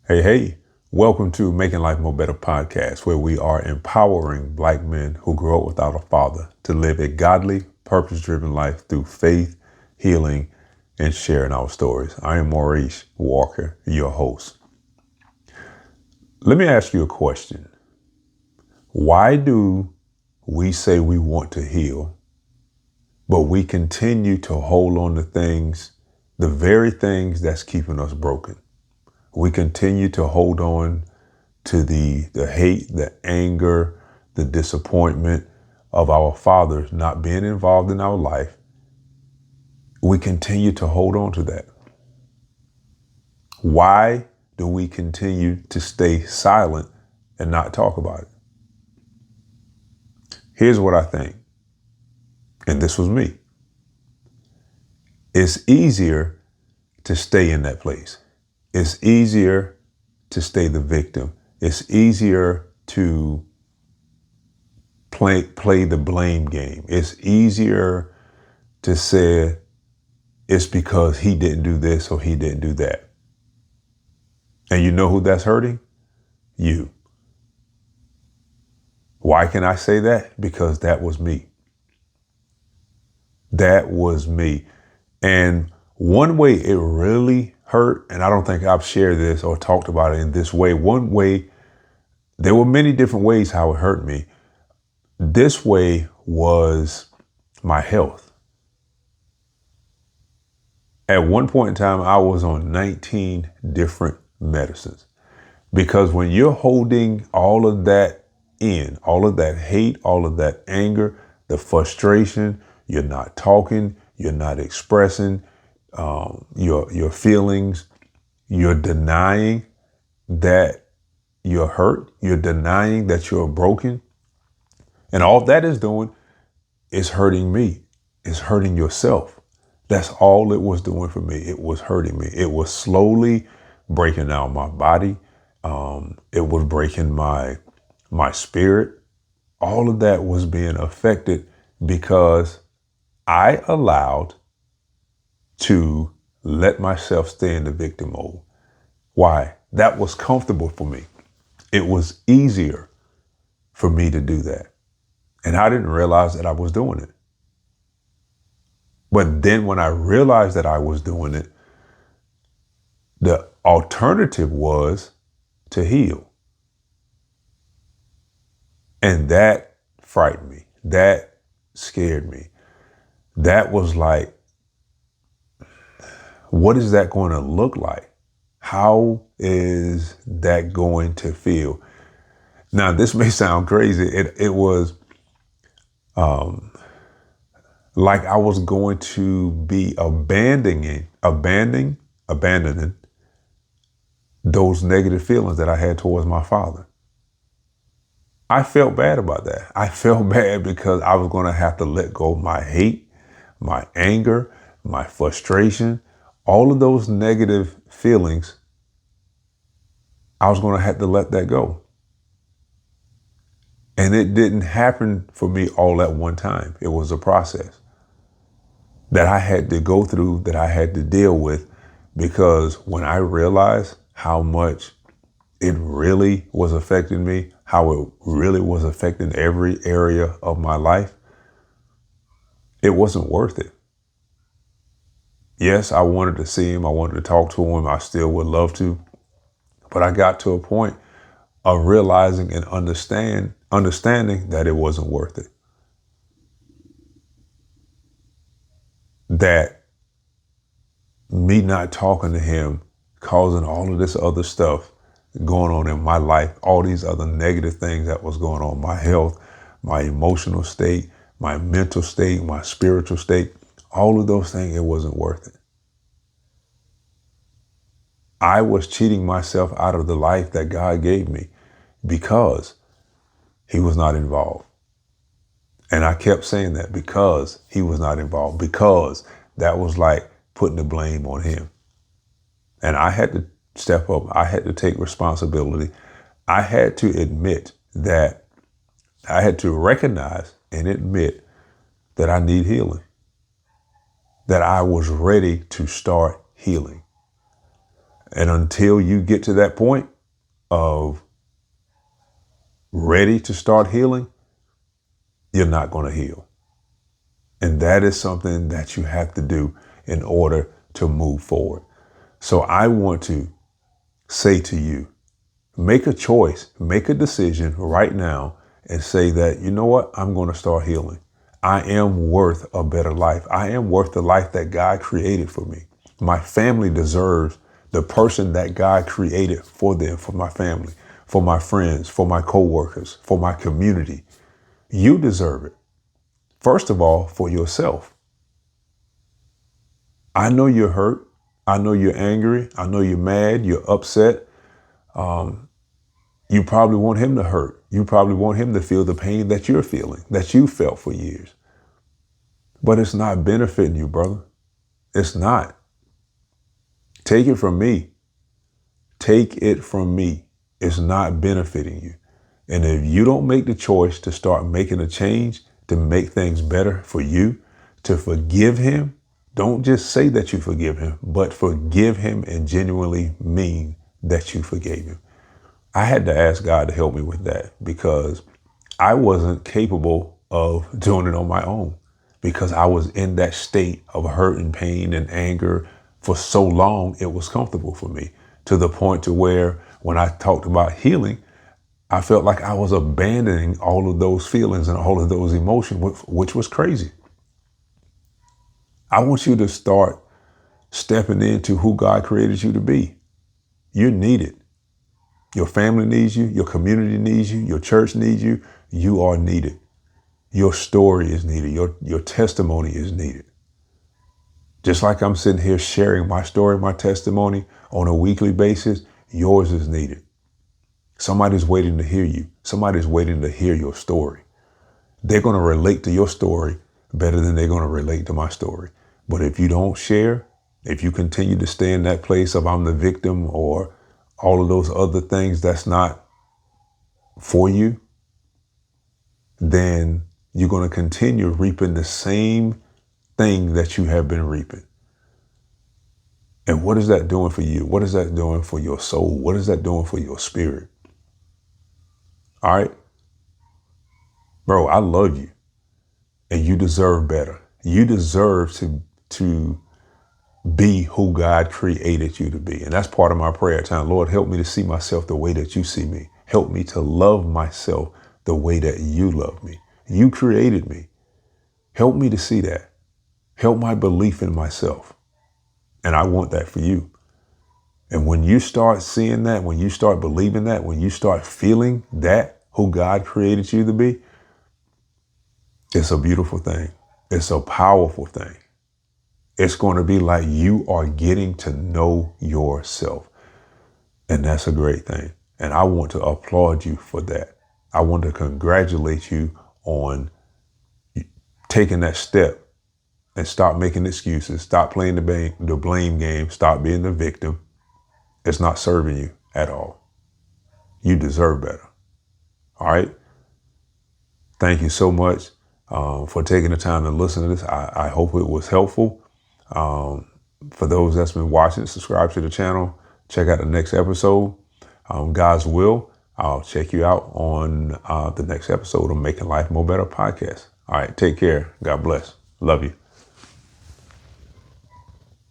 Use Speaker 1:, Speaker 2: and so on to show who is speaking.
Speaker 1: Hey, hey, welcome to Making Life More Better podcast, where we are empowering Black men who grow up without a father to live a godly, purpose-driven life through faith, healing, and sharing our stories. I am Maurice Walker, your host. Let me ask you a question. Why do we say we want to heal, but we continue to hold on to things, the very things that's keeping us broken? We continue to hold on to the hate, the anger, the disappointment of our fathers not being involved in our life. We continue to hold on to that. Why do we continue to stay silent and not talk about it? Here's what I think, and this was me. It's easier to stay in that place. It's easier to stay the victim. It's easier to play the blame game. It's easier to say it's because he didn't do this or he didn't do that. And you know who that's hurting? You. Why can I say that? Because that was me. That was me. And one way it really hurt, and I don't think I've shared this or talked about it in this way. One way, there were many different ways how it hurt me. This way was my health. At one point in time, I was on 19 different medicines. Because when you're holding all of that in, all of that hate, all of that anger, the frustration, you're not talking, you're not expressing your feelings, you're denying that you're hurt, you're denying that you're broken. And all that is doing is hurting me. It's hurting yourself. That's all it was doing for me. It was hurting me. It was slowly breaking down my body. It was breaking my spirit. All of that was being affected because I allowed to let myself stay in the victim mode. Why? That was comfortable for me. It was easier for me to do that. And I didn't realize that I was doing it. But then when I realized that I was doing it, the alternative was to heal. And that frightened me. That scared me. That was like, what is that going to look like? How is that going to feel? Now, this may sound crazy. It was like I was going to be abandoning those negative feelings that I had towards my father. I felt bad about that. I felt bad because I was going to have to let go of my hate, my anger, my frustration, all of those negative feelings. I was going to have to let that go. And it didn't happen for me all at one time. It was a process that I had to go through, that I had to deal with, because when I realized how much it really was affecting me, how it really was affecting every area of my life, it wasn't worth it. Yes, I wanted to see him. I wanted to talk to him. I still would love to. But I got to a point of realizing and understanding that it wasn't worth it. That me not talking to him, causing all of this other stuff going on in my life, all these other negative things that was going on, my health, my emotional state, my mental state, my spiritual state, all of those things, it wasn't worth it. I was cheating myself out of the life that God gave me because he was not involved. And I kept saying that, because he was not involved, because that was like putting the blame on him. And I had to step up. I had to take responsibility. I had to admit that I had to recognize and admit that I need healing, that I was ready to start healing. And until you get to that point of ready to start healing, you're not going to heal. And that is something that you have to do in order to move forward. So I want to say to you, make a choice, make a decision right now and say that, you know what, I'm going to start healing. I am worth a better life. I am worth the life that God created for me. My family deserves the person that God created for them, for my family, for my friends, for my coworkers, for my community. You deserve it. First of all, for yourself. I know you're hurt. I know you're angry. I know you're mad. You're upset. You probably want him to hurt. You probably want him to feel the pain that you're feeling, that you felt for years. But it's not benefiting you, brother. It's not. Take it from me. Take it from me. It's not benefiting you. And if you don't make the choice to start making a change, to make things better for you, to forgive him, don't just say that you forgive him, but forgive him and genuinely mean that you forgave him. I had to ask God to help me with that because I wasn't capable of doing it on my own because I was in that state of hurt and pain and anger for so long. It was comfortable for me to the point to where when I talked about healing, I felt like I was abandoning all of those feelings and all of those emotions, which was crazy. I want you to start stepping into who God created you to be. You're needed. Your family needs you. Your community needs you. Your church needs you. You are needed. Your story is needed. Your testimony is needed. Just like I'm sitting here sharing my story, my testimony on a weekly basis, yours is needed. Somebody's waiting to hear you. Somebody's waiting to hear your story. They're going to relate to your story better than they're going to relate to my story. But if you don't share, if you continue to stay in that place of I'm the victim or all of those other things that's not for you, then you're going to continue reaping the same thing that you have been reaping. And what is that doing for you? What is that doing for your soul? What is that doing for your spirit? All right. Bro, I love you and you deserve better. You deserve to be who God created you to be. And that's part of my prayer time. Lord, help me to see myself the way that you see me. Help me to love myself the way that you love me. You created me. Help me to see that. Help my belief in myself. And I want that for you. And when you start seeing that, when you start believing that, when you start feeling that, who God created you to be, it's a beautiful thing. It's a powerful thing. It's going to be like you are getting to know yourself. And that's a great thing. And I want to applaud you for that. I want to congratulate you on taking that step and stop making excuses. Stop playing the blame game. Stop being the victim. It's not serving you at all. You deserve better. All right. Thank you so much for taking the time to listen to this. I hope it was helpful. For those that's been watching, subscribe to the channel. Check out the next episode. God's will, I'll check you out on the next episode of Making Life More Better podcast. All right, take care. God bless. Love you.